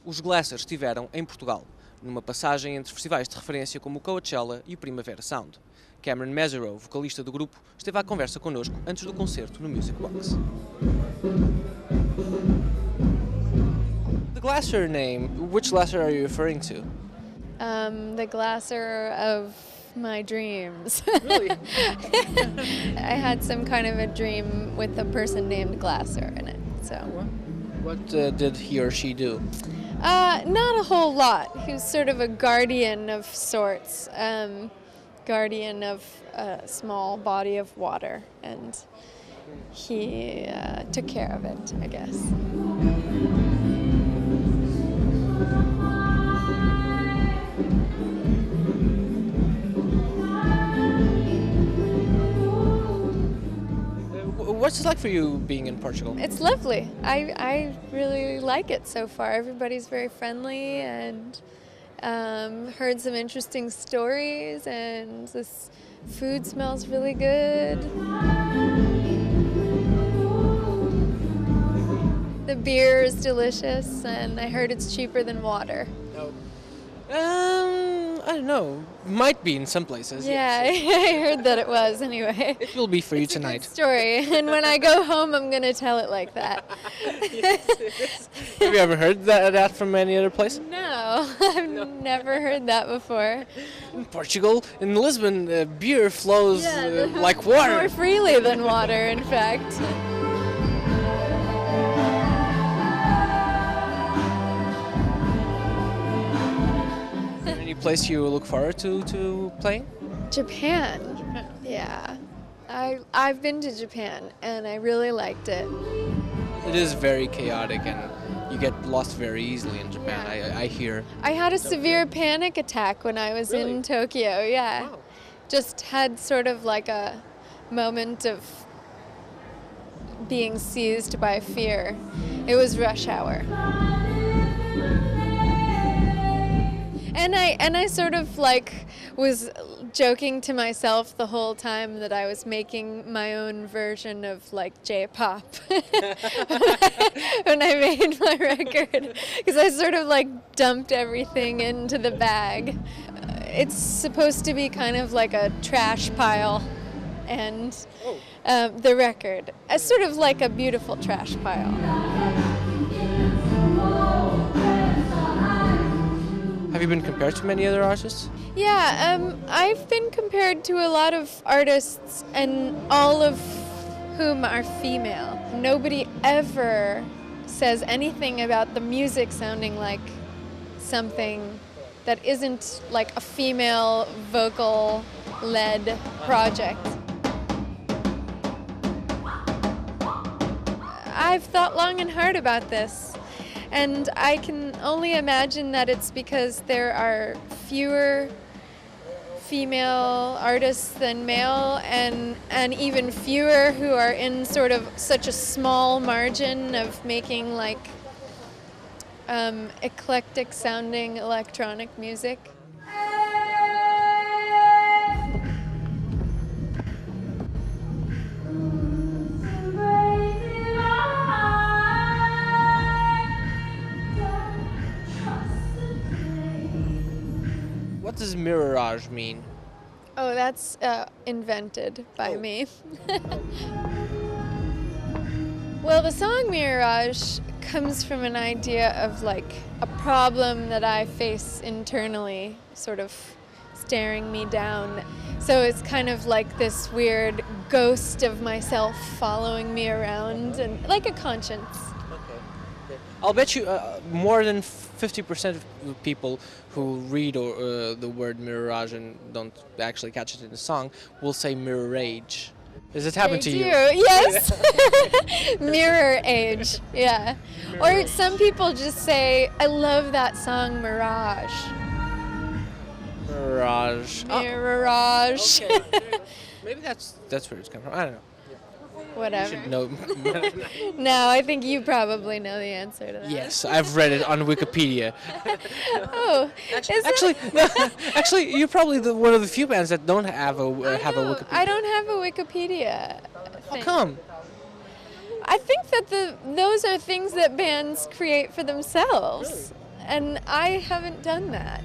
Os Glaciers estiveram em Portugal, numa passagem entre festivais de referência como o Coachella e o Primavera Sound. Cameron Mesereau, vocalista do grupo, esteve à conversa connosco antes do concerto no MusicBox. The Glacier name, which Glacier are you referring to? The Glacier of my dreams. Really? I had some kind of a dream with a person named Glacier in it. So. What did he or she do? Not a whole lot. He was sort of a guardian of sorts, guardian of a small body of water, and he took care of it, I guess. What's it like for you being in Portugal? It's lovely. I really like it so far. Everybody's very friendly, and heard some interesting stories, and this food smells really good. The beer is delicious, and I heard it's cheaper than water. I don't know. Might be in some places. Yeah, Yes. I heard that it was anyway. It will be for you It's tonight. a good story, and when I go home, I'm gonna tell it like that. Have you ever heard that from any other place? No, I've never heard that before. In Portugal, in Lisbon, beer flows like water. More freely than water, in fact. Any place you look forward to playing? Japan. Yeah. I've been to Japan, and I really liked it. It is very chaotic, and you get lost very easily in Japan. I hear. I had a severe panic attack when I was in Tokyo, yeah. Wow. Just had sort of like a moment of being seized by fear. It was rush hour. And I sort of like was joking to myself the whole time that I was making my own version of like J-pop when I made my record, because I sort of like dumped everything into the bag. It's supposed to be kind of like a trash pile, and the record, sort of like a beautiful trash pile. Have you been compared to many other artists? Yeah, I've been compared to a lot of artists, and all of whom are female. Nobody ever says anything about the music sounding like something that isn't like a female vocal-led project. I've thought long and hard about this. And I can only imagine that it's because there are fewer female artists than male, and even fewer who are in sort of such a small margin of making like eclectic sounding electronic music. What does mirage mean? Oh, that's invented by me. Well, the song Mirage comes from an idea of like a problem that I face internally, sort of staring me down. So it's kind of like this weird ghost of myself following me around, and like a conscience. I'll bet you more than 50% of people who read the word mirage and don't actually catch it in the song will say mirror age. Does it happen to you? Yes. Mirror age, yeah. Mirror or age. Some people just say, I love that song, Mirage. Mirage. Mirage. Okay. Maybe that's where it's coming from. I don't know. Whatever. You should know. No, I think you probably know the answer to that. Yes, I've read it on Wikipedia. Oh, Actually, you're probably one of the few bands that don't have a Wikipedia. I don't have a Wikipedia How thing. come? I think that those are things that bands create for themselves. and I haven't done that.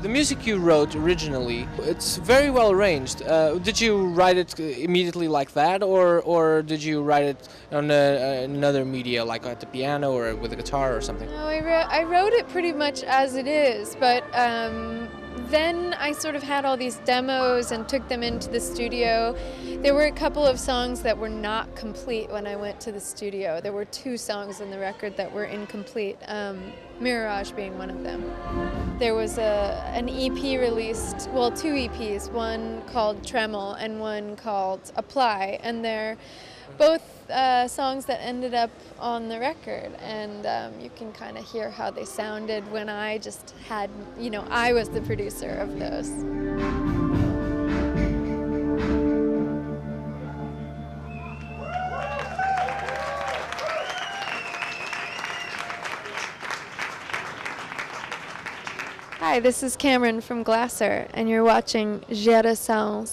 The music you wrote originally, it's very well arranged. Did you write it immediately like that, or did you write it on another media, like at the piano or with a guitar or something? No, I wrote it pretty much as it is, but then I sort of had all these demos and took them into the studio. There were a couple of songs that were not complete when I went to the studio. There were 2 songs on the record that were incomplete, Mirage being one of them. There was an EP released, well, 2 EPs, one called Tremble and one called Apply, and they're both songs that ended up on the record, and you can kind of hear how they sounded when I just had, I was the producer of those. Hi, this is Cameron from Glasser, and you're watching Edição.